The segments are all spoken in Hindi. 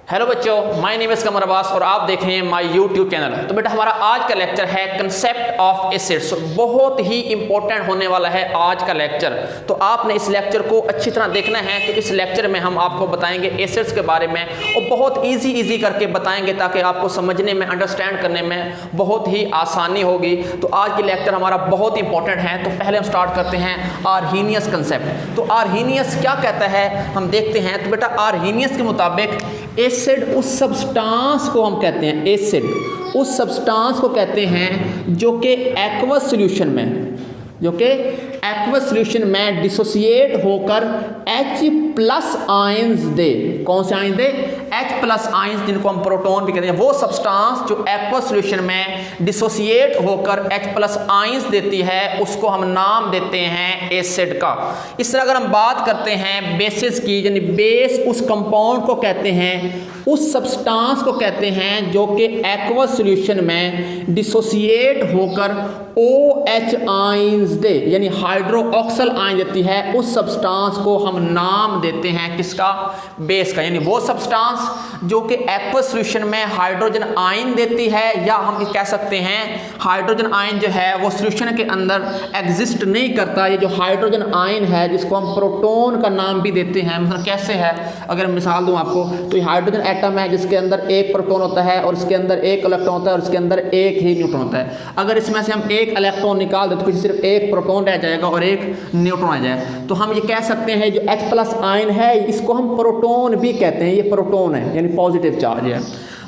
हेलो बच्चों, माय नेम इज कमर अब्बास और आप देख रहे हैं माय यूट्यूब चैनल। तो बेटा हमारा आज का लेक्चर है कंसेप्ट ऑफ एसिड्स। बहुत ही इंपॉर्टेंट होने वाला है आज का लेक्चर, तो आपने इस लेक्चर को अच्छी तरह देखना है। तो इस लेक्चर में हम आपको बताएंगे एसिड्स के बारे में और बहुत इजी करके बताएंगे ताकि आपको समझने में, अंडरस्टैंड करने में बहुत ही आसानी होगी। तो आज की लेक्चर हमारा बहुत इंपॉर्टेंट है। तो पहले हम स्टार्ट करते हैं आर्हीनियस कंसेप्ट। तो आर्हीनियस क्या कहता है हम देखते हैं। तो बेटा आर्हीनियस के मुताबिक एसिड उस सब्सटेंस को हम कहते हैं, एसिड उस सब्सटेंस को कहते हैं जो कि एक्वस सॉल्यूशन में डिसोसिएट होकर H+ आयंस दे। कौन से आयंस दे? H+ आयंस, जिनको हम प्रोटॉन भी कहते हैं। वो सब्सटेंस जो एक्वस सॉल्यूशन में डिसोसिएट होकर H+ आयंस देती है उसको हम नाम देते हैं एसिड का। इस तरह अगर हम बात करते हैं बेसिस की, यानी बेस उस कंपाउंड को कहते हैं, उस सब्सटेंस को कहते हैं जो कि एक्वस सॉल्यूशन में डिसोसिएट होकर OH आयंस दे, यानी हाइड्रोक्सिल आयन देती है। उस सब्सटेंस को हम नाम देते हैं किसका? बेस का। यानी वो सब्सटेंस जो कि एक्वस सॉल्यूशन में हाइड्रोजन आयन देती है, या हम कह सकते हैं हाइड्रोजन आयन जो है वो सॉल्यूशन के अंदर एग्जिस्ट नहीं करता। ये जो हाइड्रोजन आयन है जिसको हम प्रोटॉन का नाम भी देते हैं, मतलब कैसे है, अगर मिसाल दूं आपको, तो ये हाइड्रोजन एटम है जिसके अंदर एक प्रोटॉन होता है और इसके अंदर एक इलेक्ट्रॉन होता है और इसके अंदर एक ही न्यूट्रॉन होता है। अगर इसमें से हम एक इलेक्ट्रॉन निकाल दें तो कुछ सिर्फ एक प्रोटॉन रह जाएगा और एक न्यूट्रॉन आ जाएगा। तो हम ये कह सकते हैं जो H+ आयन है इसको हम प्रोटॉन भी कहते हैं। ये प्रोटॉन है यानी पॉजिटिव चार्ज है।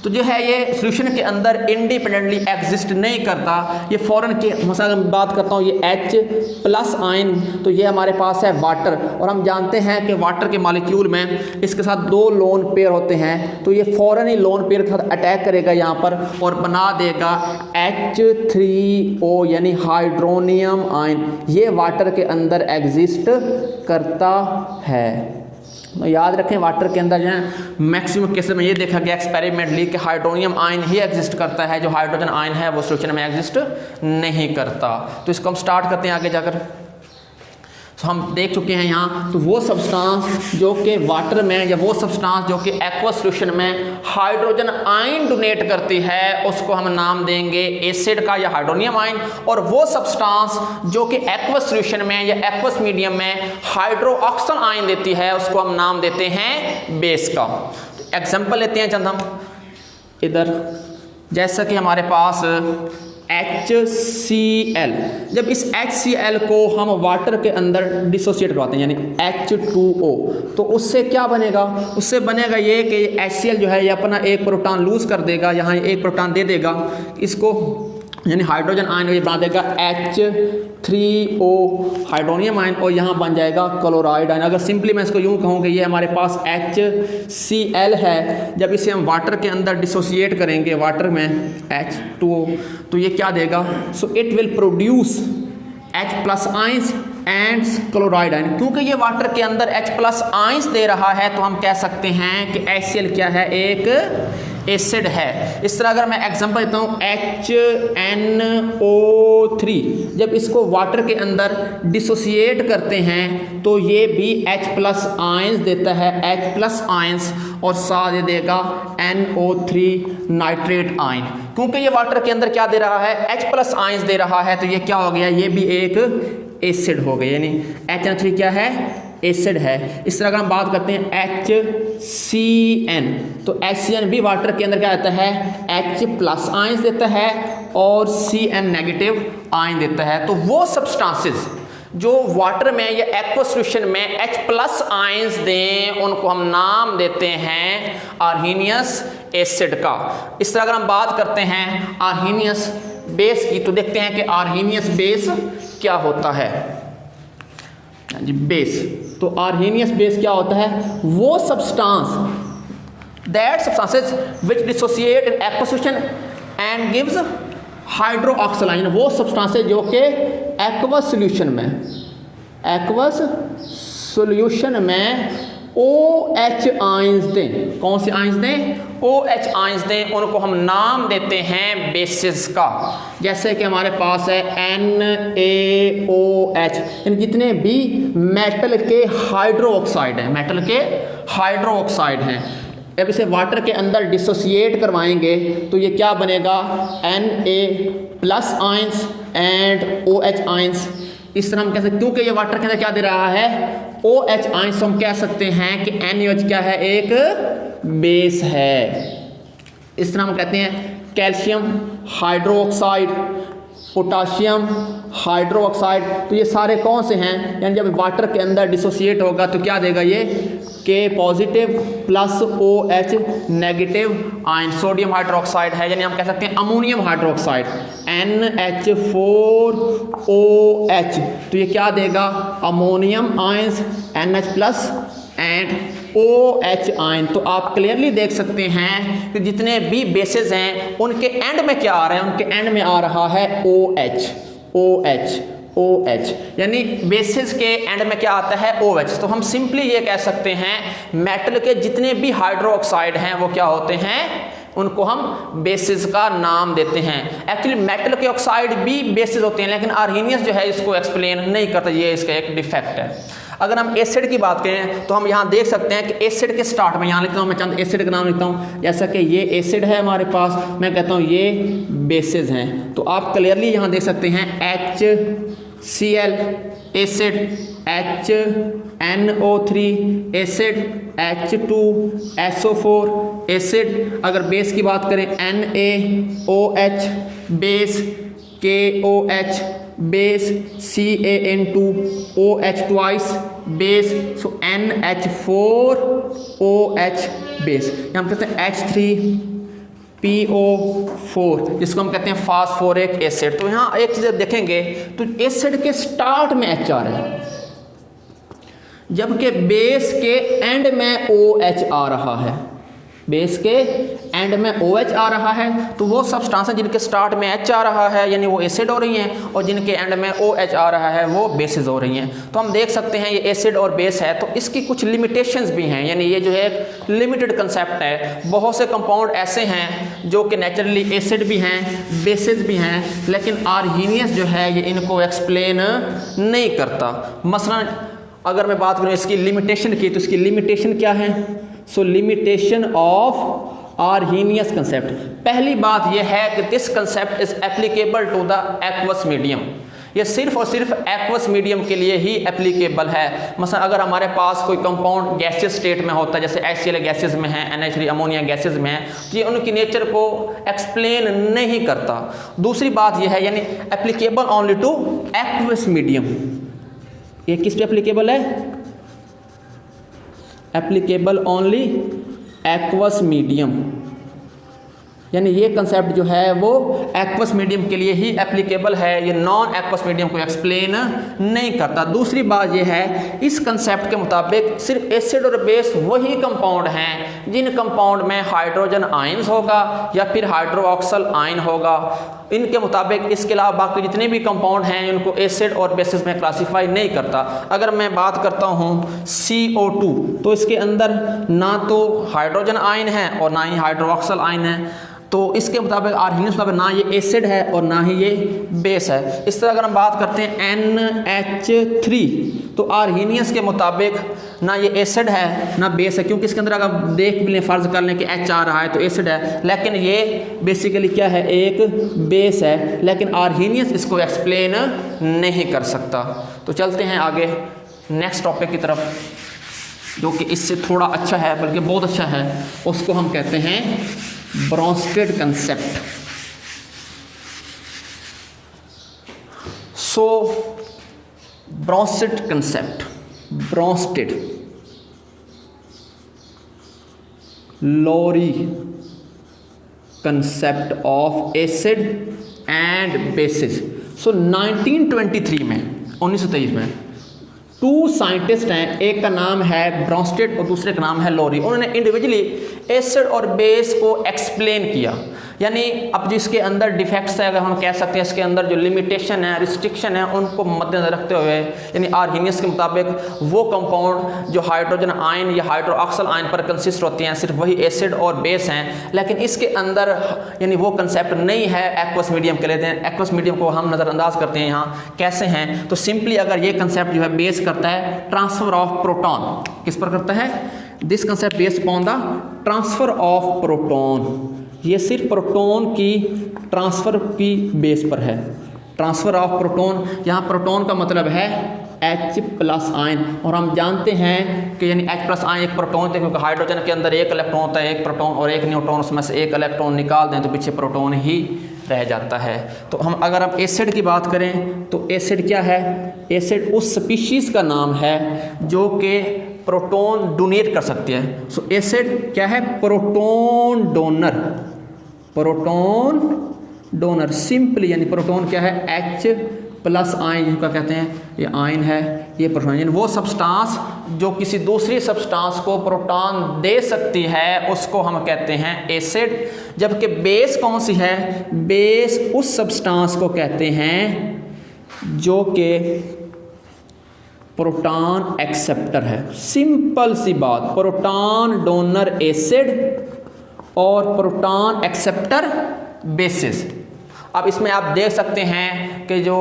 तो जो है ये सॉल्यूशन के अंदर इंडिपेंडेंटली एग्जिस्ट नहीं करता। ये फॉरेन के मसाला में बात करता हूँ, ये H+ आयन, तो ये हमारे पास है वाटर, और हम जानते हैं कि वाटर के मॉलिक्यूल में इसके साथ 2 लोन पेयर होते हैं। तो ये फॉरेन ही लोन पेयर के साथ अटैक करेगा यहाँ पर और बना देगा H3O यानी हाइड्रोनियम आयन। ये वाटर के अंदर एग्जिस्ट करता है। याद रखें वाटर के अंदर जो है मैक्सिमम केसेस में ये देखा गया एक्सपेरिमेंटली कि हाइड्रोनियम आयन ही एग्जिस्ट करता है, जो हाइड्रोजन आयन है वो सॉल्यूशन में एग्जिस्ट नहीं करता। तो इसको हम स्टार्ट करते हैं आगे जाकर। तो हम देख चुके हैं यहाँ, तो वो सब्सटेंस जो कि वाटर में, या वो सब्सटेंस जो कि एक्वस सॉल्यूशन में हाइड्रोजन आयन डोनेट करती है उसको हम नाम देंगे एसिड का या हाइड्रोनियम आयन। और वो सब्सटेंस जो कि एक्वस सॉल्यूशन में या एक्वस मीडियम में हाइड्रोक्सिल आयन देती है उसको हम नाम देते हैं बेस का। तो एग्जांपल लेते हैं चंद हम इधर, जैसा कि हमारे पास HCl। जब इस HCl को हम वाटर के अंदर डिसोसिएट करवाते हैं यानी H2O, तो उससे क्या बनेगा? उससे बनेगा ये कि HCl जो है ये अपना एक प्रोटॉन लूज कर देगा, यहाँ एक प्रोटॉन दे देगा इसको, यानी हाइड्रोजन आयन ये बना देगा H3O हाइड्रोनियम आयन, और यहाँ बन जाएगा क्लोराइड आयन। अगर सिंपली मैं इसको यूँ कहूँ कि ये हमारे पास HCl है, जब इसे हम वाटर के अंदर डिसोसिएट करेंगे, वाटर में H2O, तो ये क्या देगा? So it will produce H+ ions and chloride ion. क्योंकि ये वाटर के अंदर H+ आयंस दे रहा है तो हम कह सकते हैं कि HCl क्या है? एक एसिड है। इस तरह अगर मैं एग्जांपल देता हूँ HNO3, जब इसको वाटर के अंदर डिसोसिएट करते हैं तो ये भी H+ आयंस देता है, H+ आयंस, और साथ दे देगा NO3 नाइट्रेट आयन। क्योंकि ये वाटर के अंदर क्या दे रहा है? H+ आयंस दे रहा है, तो ये क्या हो गया? ये भी एक एसिड हो गया, यानी HNO3 क्या है? एसिड है। इस तरह अगर हम बात करते हैं HCN, तो HCN भी वाटर के अंदर क्या आता है? H+ आयंस देता है और Cn नेगेटिव आयन देता है। तो वो सब्सटेंसेस जो वाटर में या एक्वस सॉल्यूशन में H+ आयंस दें उनको हम नाम देते हैं आर्हीनियस एसिड का। इस तरह अगर हम बात करते हैं आर्हीनियस बेस की, तो देखते हैं कि आर्हीनियस बेस क्या होता है जी। बेस, तो आर्हीनियस बेस क्या होता है? वो substance that substances which dissociate in aqueous solution and gives hydroxyl ion. वो सब्सटेंसेस जो कि एक्वस सॉल्यूशन में OH आयंस दें। कौन से आयंस दें? OH आयंस दें, उनको हम नाम देते हैं बेसिस का। जैसे कि हमारे पास है NaOH, इन जितने भी मेटल के हाइड्रोक्साइड हैं, जब इसे वाटर के अंदर डिसोसिएट करवाएंगे तो ये क्या बनेगा, Na+ ions and OH ions. इस तरह हम कह सकते, क्योंकि ये वाटर के अंदर क्या दे रहा है, OH आयंस, तो हम कह सकते हैं कि NaOH क्या है, एक बेस है। इस तरह हम कहते हैं कैल्शियम हाइड्रोक्साइड, पोटाशियम हाइड्रोक्साइड, तो ये सारे कौन से हैं, यानी जब वाटर के अंदर डिसोसिएट होगा तो क्या देगा ये, K+ plus OH negative ion. Sodium hydroxide है, यानी हम कह सकते हैं अमोनियम हाइड्रोक्साइड, NH4OH, तो ये क्या देगा, ammonium ions, NH+ and OH ion. तो आप क्लियरली देख सकते हैं कि जितने भी बेसेस हैं उनके एंड में क्या आ रहा है, उनके एंड में आ रहा है OH, यानी बेसिस के एंड में क्या आता है, OH। तो हम सिंपली ये कह सकते हैं मेटल के जितने भी हाइड्रोक्साइड हैं वो क्या होते हैं, उनको हम बेसिस का नाम देते हैं। एक्चुअली मेटल के ऑक्साइड भी बेसिस होते हैं, लेकिन आर्हीनियस जो है इसको एक्सप्लेन नहीं करता, ये इसका एक डिफेक्ट है। अगर हम एसिड की बात करें तो हम यहाँ देख सकते हैं कि एसिड के स्टार्ट में, यहाँ लिखता हूँ मैं चंद एसिड का नाम लिखता हूँ, जैसा कि ये एसिड है हमारे पास, मैं कहता हूँ ये बेसिस हैं। तो आप क्लियरली यहाँ देख सकते हैं HCl acid, HNO3 acid, H2SO4 acid. अगर बेस की बात करें NaOH base, KOH base, CaN2OH twice base, so NH4OH base. हम कहते हैं H3PO4, जिसको हम कहते हैं फास्फोरिक एसिड। तो यहाँ एक चीज़ देखेंगे तो एसिड के स्टार्ट में H आ रहा है, जबकि बेस के एंड में OH आ रहा है, बेस के एंड में OH आ रहा है। तो वो सब्सटेंस जिनके स्टार्ट में H आ रहा है यानी वो एसिड हो रही हैं, और जिनके एंड में OH आ रहा है वो बेसिस हो रही हैं। तो हम देख सकते हैं ये एसिड और बेस है, तो इसकी कुछ लिमिटेशंस भी हैं, यानी ये जो है एक लिमिटेड कंसेप्ट है। बहुत से कंपाउंड ऐसे हैं जो कि नेचुरली एसिड भी हैं, बेसिस भी हैं, लेकिन आर्हीनियस जो है ये इनको एक्सप्लेन नहीं करता। मसलन अगर मैं बात करूँ इसकी लिमिटेशन की, तो इसकी लिमिटेशन क्या है, so limitation of Arrhenius concept. पहली बात यह है कि this concept is applicable to the aqueous medium, ये सिर्फ और सिर्फ एक्वस मीडियम के लिए ही एप्लीकेबल है। मसलन अगर हमारे पास कोई कंपाउंड गैसियस स्टेट में होता है, जैसे HCl गैसेस में है, NH3 अमोनिया गैसेस में है, तो ये उनकी नेचर को एक्सप्लेन नहीं करता। दूसरी बात यह है, यानी applicable only two aqueous medium. ये किस पे एप्लीकेबल है, एप्लीकेबल ओनली एक्वस मीडियम, यानी ये कंसेप्ट जो है वो एक्वस मीडियम के लिए ही एप्लीकेबल है, ये नॉन एक्वस मीडियम को एक्सप्लेन नहीं करता। दूसरी बात ये है, इस कंसेप्ट के मुताबिक सिर्फ एसिड और बेस वही कंपाउंड हैं जिन कंपाउंड में हाइड्रोजन आयंस होगा या फिर हाइड्रोक्सल आयन होगा। इनके मुताबिक इसके अलावा बाकी जितने भी कंपाउंड हैं उनको एसिड और बेसिस में क्लासीफाई नहीं करता। अगर मैं बात करता हूँ CO2, तो इसके अंदर ना तो हाइड्रोजन आयन है और ना ही हाइड्रोक्सल आयन है, तो इसके मुताबिक आर्हीनियस मुताबिक ना ये एसिड है और ना ही ये बेस है। इस तरह अगर हम बात करते हैं NH3, तो आर्हीनियस के मुताबिक ना ये एसिड है ना बेस है, क्योंकि इसके अंदर अगर देख भी लें, फ़र्ज़ कर लें कि H आ रहा है तो एसिड है, लेकिन ये बेसिकली क्या है, एक बेस है, लेकिन आर्हीनियस इसको एक्सप्लेन नहीं कर सकता। तो चलते हैं आगे नेक्स्ट टॉपिक की तरफ, जो कि इससे थोड़ा अच्छा है, बल्कि बहुत अच्छा है। उसको हम कहते हैं Bronsted concept. So Bronsted concept, Bronsted Lowry concept of acid and basis. So 1923 में 1923 में 2 साइंटिस्ट हैं, एक का नाम है ब्रोंस्टेड और दूसरे का नाम है लोरी। उन्होंने इंडिविजुअली एसिड और बेस को एक्सप्लेन किया, यानी अब जिसके अंदर डिफेक्ट्स है, अगर हम कह सकते हैं इसके अंदर जो लिमिटेशन है, रिस्ट्रिक्शन है, उनको मद्देनजर रखते हुए, यानी आर्हीनियस के मुताबिक वो कंपाउंड जो हाइड्रोजन आयन या हाइड्रोक्सल आयन पर कंसिस्ट होते हैं सिर्फ वही एसिड और बेस हैं, लेकिन इसके अंदर यानी वो कंसेप्ट नहीं है एक्वस मीडियम के लिए। एक्वस मीडियम को हम नज़रअंदाज करते हैं। यहाँ कैसे हैं, तो सिंपली अगर ये कंसेप्ट जो है बेस करता है ट्रांसफ़र ऑफ प्रोटॉन, किस पर करता है, this concept based upon the transfer of proton, ये सिर्फ प्रोटॉन की ट्रांसफ़र की बेस पर है। ट्रांसफ़र ऑफ प्रोटॉन, यहाँ प्रोटॉन का मतलब है H+ आयन, और हम जानते हैं कि यानी H+ आयन एक प्रोटॉन थे, क्योंकि हाइड्रोजन के अंदर एक इलेक्ट्रॉन होता है, एक प्रोटॉन और एक न्यूट्रॉन, उसमें से एक इलेक्ट्रॉन निकाल दें तो पीछे प्रोटॉन ही रह जाता है। तो अगर हम एसिड की बात करें तो एसिड क्या है? एसिड उस स्पीशीज़ का नाम है जो कि प्रोटॉन डोनेट कर सकती है। सो एसिड क्या है? Proton donor, proton donor simply, यानी प्रोटॉन क्या है? H+ आयन जिनका कहते हैं, ये आयन है, ये प्रोटॉन, यानी वो सब्सटेंस जो किसी दूसरी सब्सटेंस को प्रोटॉन दे सकती है उसको हम कहते हैं एसिड। जबकि बेस कौन सी है? बेस उस सब्सटेंस को कहते हैं जो कि प्रोटॉन एक्सेप्टर है। सिंपल सी बात, प्रोटॉन डोनर एसिड और प्रोटॉन एक्सेप्टर बेसिस। अब इसमें आप देख सकते हैं कि जो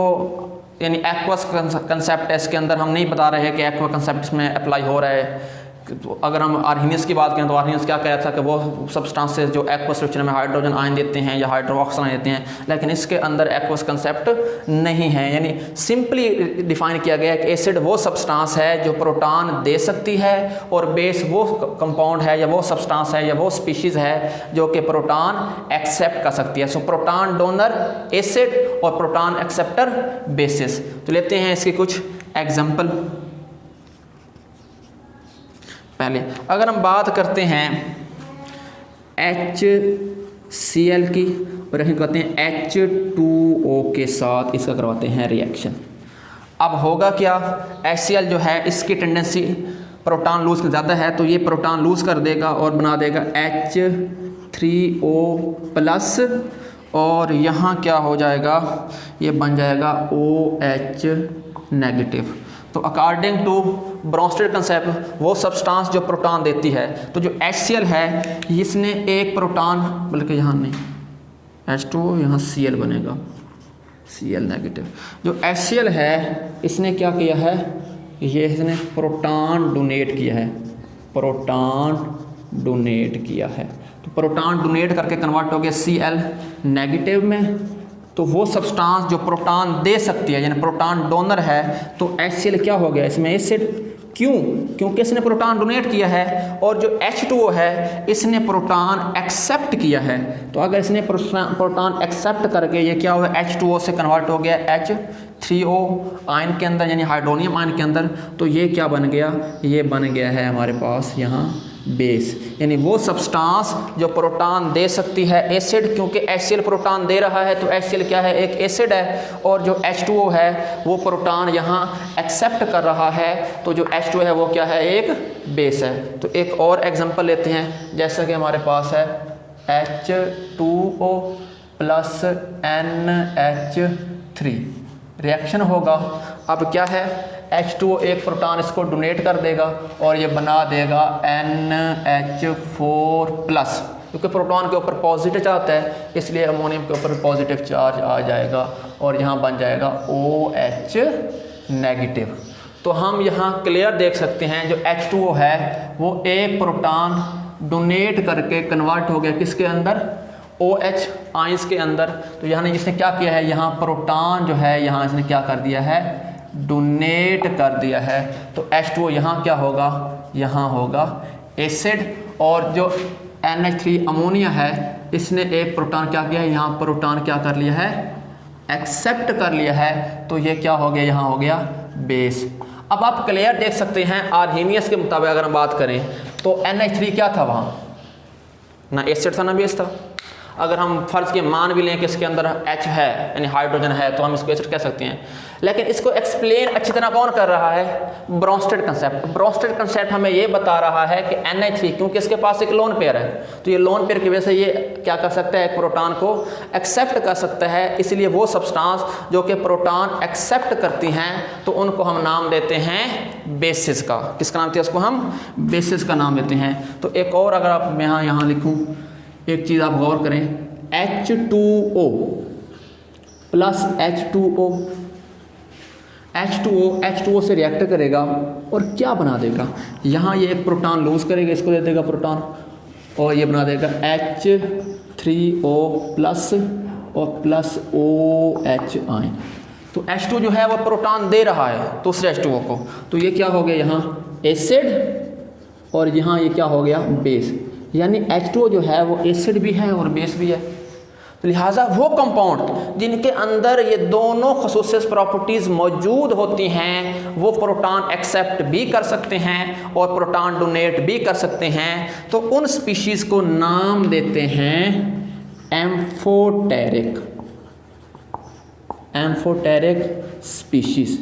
यानी एक्वस कंसेप्ट है, इसके अंदर हम नहीं बता रहे हैं कि एक्वा कंसेप्ट इसमें अप्लाई हो रहा है। तो अगर हम आर्हीनियस की बात करें तो आर्हीनियस क्या कहता था कि वो सब्सटेंसेस जो एक्वस सॉल्यूशन में हाइड्रोजन आयन देते हैं या हाइड्रोक्साइड आयन देते हैं, लेकिन इसके अंदर एक्वस कंसेप्ट नहीं है। यानी सिंपली डिफाइन किया गया है कि एसिड वो सब्सटेंस है जो प्रोटॉन दे सकती है, और बेस वो कंपाउंड है या वो सब्सटेंस है या वो स्पीशीज़ है जो कि प्रोटॉन एक्सेप्ट कर सकती है। सो प्रोटॉन डोनर एसिड और प्रोटॉन एक्सेप्टर बेसिस। तो लेते हैं इसके कुछ एग्जाम्पल। पहले अगर हम बात करते हैं HCl की, और यही कहते हैं H2O के साथ इसका करवाते हैं रिएक्शन। अब होगा क्या? HCl जो है इसकी टेंडेंसी प्रोटॉन लूज ज़्यादा है, तो ये प्रोटॉन लूज कर देगा और बना देगा H3O+, और यहाँ क्या हो जाएगा? ये बन जाएगा OH-। तो अकॉर्डिंग टू ब्रोंस्टेड कंसेप्ट वो सब्सटेंस जो प्रोटॉन देती है, तो जो HCl है इसने एक प्रोटॉन, बल्कि यहाँ नहीं H2O, यहाँ Cl बनेगा, Cl-। जो HCl है इसने क्या किया है? ये इसने प्रोटॉन डोनेट किया है, प्रोटॉन डोनेट किया है। तो प्रोटॉन डोनेट करके कन्वर्ट हो गया Cl- में। तो वो सब्सटेंस जो प्रोटॉन दे सकती है यानी प्रोटॉन डोनर है, तो HCl क्या हो गया इसमें? एसिड। क्यों? क्योंकि इसने प्रोटॉन डोनेट किया है, और जो H2O है इसने प्रोटॉन एक्सेप्ट किया है। तो अगर इसने प्रोटॉन एक्सेप्ट करके ये क्या हुआ? H2O से कन्वर्ट हो गया H3O आयन के अंदर, यानी हाइड्रोनियम आयन के अंदर। तो ये क्या बन गया? ये बन गया है हमारे पास यहाँ बेस, यानी वो सब्सटेंस जो प्रोटॉन दे सकती है एसिड। क्योंकि HCl प्रोटॉन दे रहा है तो HCl क्या है? एक एसिड है, और जो H2O है वो प्रोटॉन यहाँ एक्सेप्ट कर रहा है, तो जो H2O है वो क्या है? एक बेस है। तो एक और एग्जांपल लेते हैं, जैसा कि हमारे पास है H2O + NH3 रिएक्शन होगा। अब क्या है? H2O एक प्रोटॉन इसको डोनेट कर देगा और ये बना देगा NH4+, क्योंकि प्रोटॉन के ऊपर पॉजिटिव चार्ज है इसलिए अमोनियम के ऊपर पॉजिटिव चार्ज आ जाएगा और यहाँ बन जाएगा OH-। तो हम यहाँ क्लियर देख सकते हैं जो H2O है वो एक प्रोटॉन डोनेट करके कन्वर्ट हो गया किसके अंदर? OH आयंस के अंदर। तो यहाँ इसने क्या किया है? यहाँ प्रोटॉन जो है यहाँ इसने क्या कर दिया है? डोनेट कर दिया है। तो H2O यहाँ क्या होगा? यहाँ होगा एसिड, और जो NH3 अमोनिया है इसने एक प्रोटॉन क्या किया है? यहाँ प्रोटॉन क्या कर लिया है? एक्सेप्ट कर लिया है। तो ये क्या हो गया? यहाँ हो गया बेस। अब आप क्लियर देख सकते हैं आर्हीनियस के मुताबिक अगर हम बात करें तो NH3 क्या था? वहाँ ना एसिड था ना बेस था। अगर हम फर्ज के मान भी लें कि इसके अंदर H है यानी हाइड्रोजन है तो हम इसको एसिड कह सकते हैं, लेकिन इसको एक्सप्लेन अच्छी तरह कौन कर रहा है? Bronsted concept. ब्रोंस्टेड कंसेप्ट हमें ये बता रहा है कि NH3 क्योंकि इसके पास एक लोन पेयर है, तो ये लोन पेयर की वजह से ये क्या कर सकता है? एक प्रोटॉन को एक्सेप्ट कर सकता है। इसलिए वो सब्सटेंस जो कि प्रोटॉन एक्सेप्ट करती हैं तो उनको हम नाम देते हैं बेसिस का। किसका नाम देते हैं? उसको हम बेसिस का नाम देते हैं। तो एक और अगर आप मैं यहाँ लिखूँ, एक चीज़ आप गौर करें, H2O + H2O H2O से रिएक्ट करेगा और क्या बना देगा, यहाँ ये एक प्रोटॉन लूज करेगा, इसको दे देगा प्रोटॉन, और ये बना देगा H3O प्लस और प्लस OH आयन। तो H2 जो है वो प्रोटॉन दे रहा है दूसरे H2O को, तो ये क्या हो गया यहाँ एसिड और यहाँ ये क्या हो गया बेस, यानी H2O जो है वो एसिड भी है और बेस भी है। तो लिहाजा वो कंपाउंड जिनके अंदर ये दोनों खसूसियत प्रॉपर्टीज़ मौजूद होती हैं वो प्रोटॉन एक्सेप्ट भी कर सकते हैं और प्रोटॉन डोनेट भी कर सकते हैं। तो उन स्पीशीज़ को नाम देते हैं एम्फोटेरिक स्पीशीज़।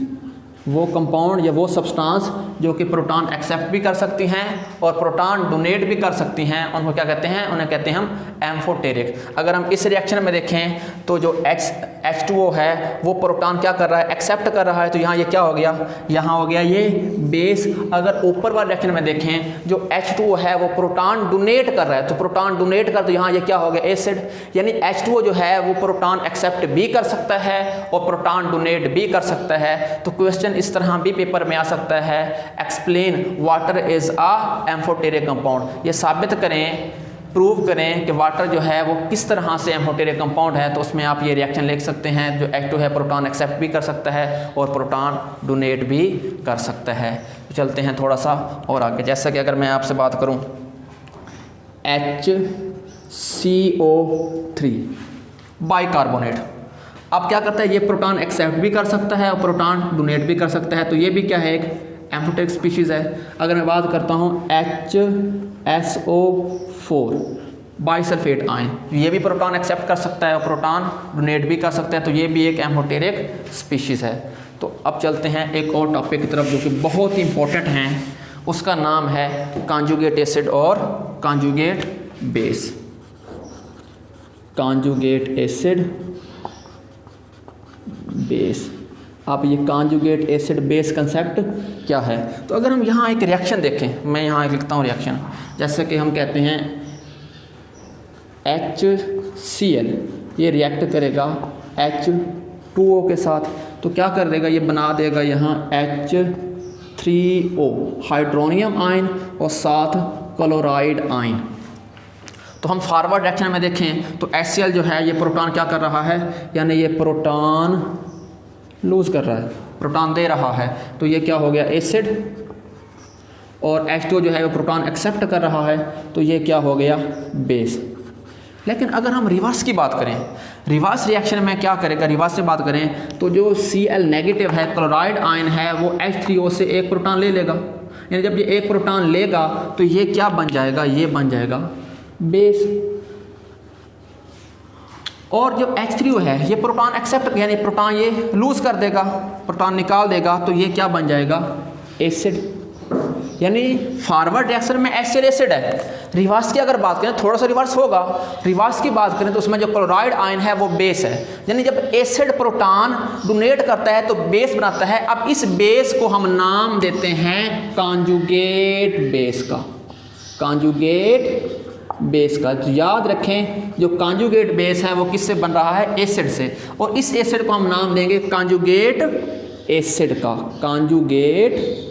वो कंपाउंड या वो सब्सटेंस जो कि प्रोटॉन एक्सेप्ट भी कर सकती हैं और प्रोटॉन डोनेट भी कर सकती हैं, उनको क्या कहते हैं, उन्हें कहते हैं हम एम्फोटेरिक। अगर हम इस रिएक्शन में देखें तो जो H2O है वो प्रोटॉन क्या कर रहा है, एक्सेप्ट कर रहा है, तो यहाँ ये क्या हो गया, यहाँ हो गया ये बेस। अगर ऊपर वाले रिएक्शन में देखें जो H2O है वो प्रोटॉन डोनेट कर रहा है, तो प्रोटॉन डोनेट कर, तो यहाँ ये क्या हो गया एसिड। यानी H2O जो है वो प्रोटॉन एक्सेप्ट भी कर सकता है और प्रोटॉन डोनेट भी कर सकता है। तो क्वेश्चन इस तरह भी पेपर में आ सकता है, explain water is a amphoteric compound. ये साबित करें, प्रूव करें कि वाटर जो है वो किस तरह से एम्फोटेरिक कंपाउंड है। तो उसमें आप ये रिएक्शन लिख सकते हैं, जो H2 है प्रोटॉन एक्सेप्ट भी कर सकता है और प्रोटॉन डोनेट भी कर सकता है। तो चलते हैं थोड़ा सा और आगे, जैसा कि अगर मैं आपसे बात करूं HCO3 बाइकार्बोनेट, अब क्या करता है, ये प्रोटॉन एक्सेप्ट भी कर सकता है और प्रोटॉन डोनेट भी कर सकता है, तो ये भी क्या है, एक एम्फोटेरिक स्पीशीज़ है। अगर मैं बात करता हूँ HSO4 बाइसल्फेट आयन, ये भी प्रोटॉन एक्सेप्ट कर सकता है और प्रोटॉन डोनेट भी कर सकता है, तो ये भी एक एम्फोटेरिक स्पीशीज़ है। तो अब चलते हैं एक और टॉपिक की तरफ जो कि बहुत ही इंपॉर्टेंट हैं, उसका नाम है कॉन्जुगेट एसिड और conjugate base. Conjugate acid base, आप ये कॉन्जुगेट एसिड बेस कंसेप्ट क्या है। तो अगर हम यहाँ एक रिएक्शन देखें, मैं यहाँ लिखता हूँ रिएक्शन, जैसे कि हम कहते हैं HCl, ये रिएक्ट करेगा H2O के साथ, तो क्या कर देगा, ये बना देगा यहाँ H3O हाइड्रोनियम आयन और साथ क्लोराइड आयन। तो हम फॉरवर्ड रिएक्शन में देखें तो HCl जो है ये प्रोटॉन क्या कर रहा है, यानी ये प्रोटॉन लूज कर रहा है, प्रोटॉन दे रहा है, तो ये क्या हो गया एसिड, और H2O जो है वो प्रोटॉन एक्सेप्ट कर रहा है, तो ये क्या हो गया बेस। लेकिन अगर हम रिवर्स की बात करें, रिवर्स रिएक्शन में क्या करेगा, रिवर्स से बात करें तो जो Cl नेगेटिव है, क्लोराइड आयन है, वो H3O से एक प्रोटॉन ले लेगा, यानी जब ये एक प्रोटॉन लेगा तो ये क्या बन जाएगा, ये बन जाएगा बेस। और जो H3O है ये प्रोटॉन एक्सेप्ट, यानी प्रोटॉन ये लूज कर देगा, प्रोटॉन निकाल देगा, तो ये क्या बन जाएगा एसिड। यानी फॉरवर्ड रिएक्शन में HCl एसिड है। रिवर्स की अगर बात करें, थोड़ा सा रिवर्स होगा, रिवर्स की बात करें तो उसमें जो क्लोराइड आयन है वो बेस है, यानी जब एसिड प्रोटॉन डोनेट करता है तो बेस बनाता है। अब इस बेस को हम नाम देते हैं कॉन्जुगेट बेस का, कॉन्जुगेट बेस का। तो याद रखें जो कॉन्जुगेट बेस है वो किससे बन रहा है, एसिड से, और इस एसिड को हम नाम देंगे कॉन्जुगेट एसिड का, कॉन्जुगेट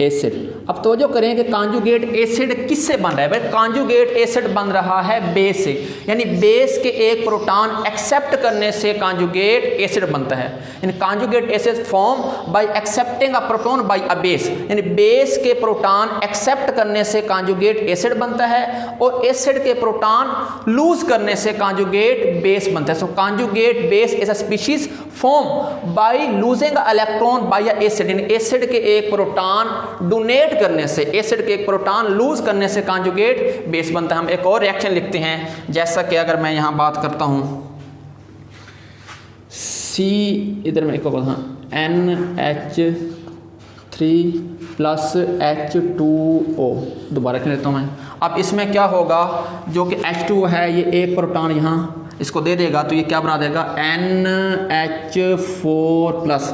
एसिड। अब तवज्जो करें कि कॉन्जुगेट एसिड किससे बन रहा है, भाई कॉन्जुगेट एसिड बन रहा है बेस से, यानी बेस के एक प्रोटॉन एक्सेप्ट करने से कॉन्जुगेट एसिड बनता है। यानी conjugate acid form by accepting a proton by a base, यानी बेस के प्रोटॉन एक्सेप्ट करने से कॉन्जुगेट एसिड बनता है और एसिड के प्रोटॉन लूज करने से कॉन्जुगेट बेस बनता है। So conjugate base is a species form by losing a electron by a acid, यानी एसिड के एक प्रोटॉन डोनेट करने से, एसिड के एक प्रोटॉन लूज करने से कॉन्जुगेट बेस बनता है। हम एक और रिएक्शन लिखते हैं, जैसा कि अगर मैं यहां बात करता हूं C, इधर मैं एक NH3 प्लस H2O दोबारा लिख लेता हूं मैं। अब इसमें क्या होगा, जो कि H2O है ये एक प्रोटॉन यहाँ इसको दे देगा, तो ये क्या बना देगा NH4 प्लस,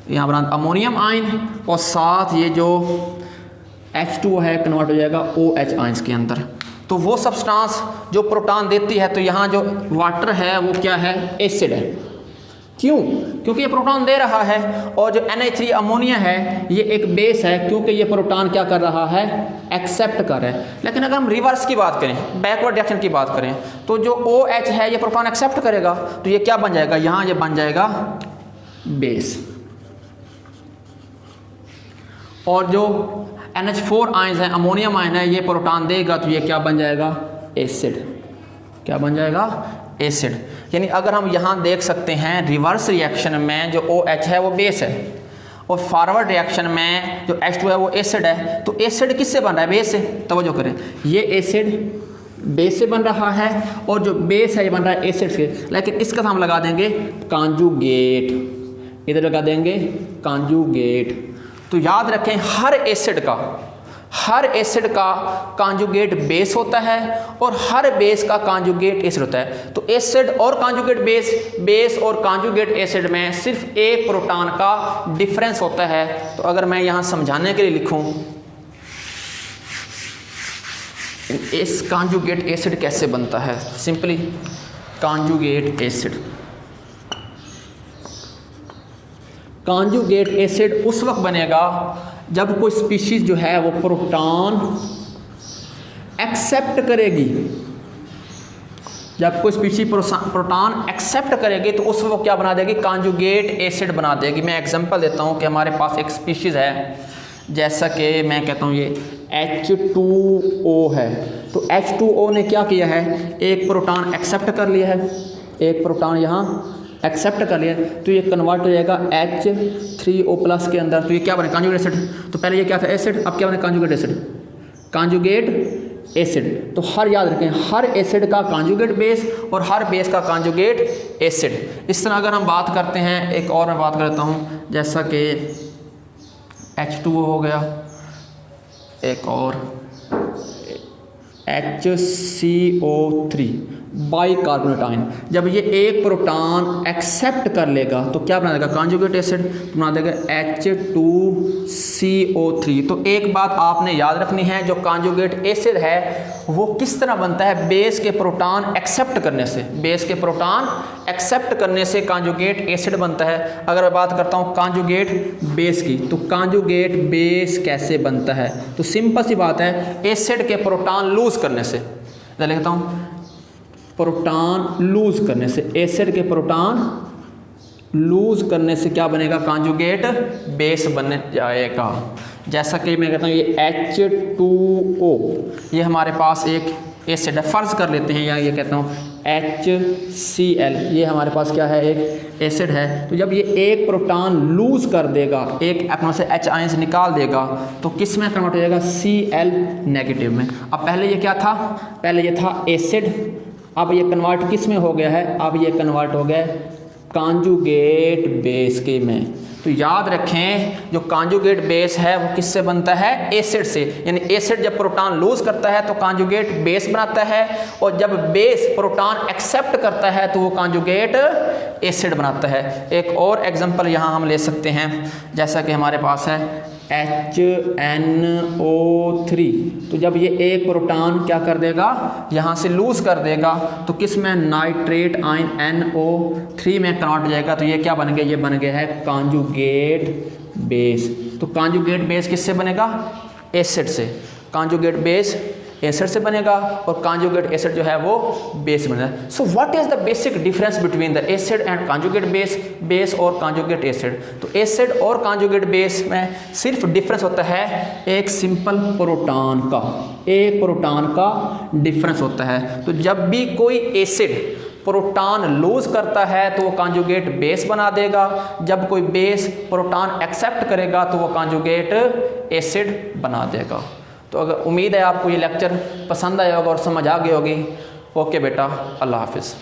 यहाँ बना अमोनियम आयन, और साथ ये जो H2O है कन्वर्ट हो जाएगा OH आयंस के अंदर। तो वो सब्सटेंस जो प्रोटॉन देती है, तो यहाँ जो वाटर है वो क्या है, एसिड है। क्यों? क्योंकि ये प्रोटॉन दे रहा है, और जो NH3 अमोनिया है ये एक बेस है, क्योंकि ये प्रोटॉन क्या कर रहा है, एक्सेप्ट कर रहा है। लेकिन अगर हम रिवर्स की बात करें, बैकवर्ड रिएक्शन की बात करें, तो जो OH है ये प्रोटॉन एक्सेप्ट करेगा, तो ये क्या बन जाएगा, यहाँ ये बन जाएगा बेस। और जो NH4 आयंस है, अमोनियम आयन है, ये प्रोटॉन देगा तो ये क्या बन जाएगा, एसिड। क्या बन जाएगा, एसिड। यानी अगर हम यहाँ देख सकते हैं रिवर्स रिएक्शन में जो OH है वो बेस है, और फॉरवर्ड रिएक्शन में जो H2 है वो एसिड है। तो एसिड किससे बन रहा है, बेस से। तवज्जो करें, ये एसिड बेस से बन रहा है, और जो बेस है ये बन रहा है एसिड से। लेकिन इसका हम लगा देंगे कॉन्जुगेट, इधर लगा देंगे कॉन्जुगेट। तो याद रखें, हर एसिड का कॉन्जुगेट बेस होता है, और हर बेस का कॉन्जुगेट एसिड होता है। तो एसिड और कॉन्जुगेट बेस और कॉन्जुगेट एसिड में सिर्फ एक प्रोटॉन का डिफरेंस होता है। तो अगर मैं यहाँ समझाने के लिए लिखूँ, इस कॉन्जुगेट एसिड कैसे बनता है, simply conjugate acid. Conjugate acid उस वक्त बनेगा जब कोई स्पीशीज जो है वो प्रोटॉन एक्सेप्ट करेगी। जब कोई स्पीशीज प्रोटॉन एक्सेप्ट करेगी तो उस वक्त क्या बना देगी, कॉन्जुगेट एसिड बना देगी। मैं एग्जांपल देता हूँ कि हमारे पास एक स्पीशीज है, जैसा कि मैं कहता हूँ ये H2O है। तो H2O ने क्या किया है, एक प्रोटॉन एक्सेप्ट कर लिया है, एक प्रोटॉन यहाँ एक्सेप्ट कर लिया, तो ये कन्वर्ट हो जाएगा H3O+ के अंदर। तो ये क्या बने, कॉन्जुगेट एसिड। तो पहले ये क्या था, एसिड, अब क्या बने, कॉन्जुगेट एसिड। Conjugate acid. तो हर याद रखें, हर एसिड का कॉन्जुगेट बेस और हर बेस का कॉन्जुगेट एसिड। इस तरह अगर हम बात करते हैं, एक और मैं बात करता हूँ, जैसा कि H2O हो गया, एक और HCO3 बाइकार्बोनेट आयन। जब ये एक प्रोटॉन एक्सेप्ट कर लेगा तो क्या बना देगा, कॉन्जुगेट एसिड बना देगा H2CO3। तो एक बात आपने याद रखनी है, जो कॉन्जुगेट एसिड है वो किस तरह बनता है, बेस के प्रोटॉन एक्सेप्ट करने से। बेस के प्रोटॉन एक्सेप्ट करने से कॉन्जुगेट एसिड बनता है। अगर मैं बात करता हूँ कॉन्जुगेट बेस की, तो कॉन्जुगेट बेस कैसे बनता है, तो सिंपल सी बात है, एसिड के प्रोटॉन लूज करने से। मैं लिखता हूँ, प्रोटॉन लूज करने से, एसिड के प्रोटॉन लूज करने से क्या बनेगा, कॉन्जुगेट बेस बन जाएगा। जैसा कि मैं कहता हूँ ये H2O, ये हमारे पास एक एसिड है, फ़र्ज़ कर लेते हैं, या ये कहता हूँ HCl, ये हमारे पास क्या है, एक एसिड है। तो जब ये एक प्रोटॉन लूज कर देगा, एक अपनों से H आयंस निकाल देगा, तो किस में कन्वर्ट हो जाएगा, Cl नेगेटिव में। अब पहले ये क्या था, पहले ये था एसिड, अब ये कन्वर्ट किस में हो गया है, अब ये कन्वर्ट हो गया कॉन्जुगेट बेस के में। तो याद रखें, जो कॉन्जुगेट बेस है वो किससे बनता है, एसिड से। यानी एसिड जब प्रोटॉन लूज करता है तो कॉन्जुगेट बेस बनाता है, और जब बेस प्रोटॉन एक्सेप्ट करता है तो वो कॉन्जुगेट एसिड बनाता है। एक और एग्जांपल यहाँ हम ले सकते हैं, जैसा कि हमारे पास है HNO3। तो जब ये एक प्रोटॉन क्या कर देगा, यहाँ से लूज कर देगा, तो किस में, नाइट्रेट आयन NO3 में कन्वर्ट हो जाएगा। तो ये क्या बन गया, ये बन गया है कॉन्जुगेट बेस। तो कॉन्जुगेट बेस किससे बनेगा, एसिड से। कॉन्जुगेट बेस एसिड से बनेगा, और कॉन्जुगेट एसिड जो है वो बेस बनेगा। So what is the basic difference between the acid and conjugate base और कॉन्जुगेट एसिड। तो एसिड और कॉन्जुगेट बेस में सिर्फ डिफरेंस होता है एक सिंपल प्रोटॉन का, एक प्रोटॉन का डिफरेंस होता है। तो जब भी कोई एसिड प्रोटॉन लूज करता है तो वो कॉन्जुगेट बेस बना देगा, जब कोई बेस प्रोटॉन एक्सेप्ट करेगा तो वो कॉन्जुगेट एसिड बना देगा। तो अगर उम्मीद है आपको ये लेक्चर पसंद आया होगा और समझ आ गई होगी। ओके बेटा, अल्लाह हाफिज़।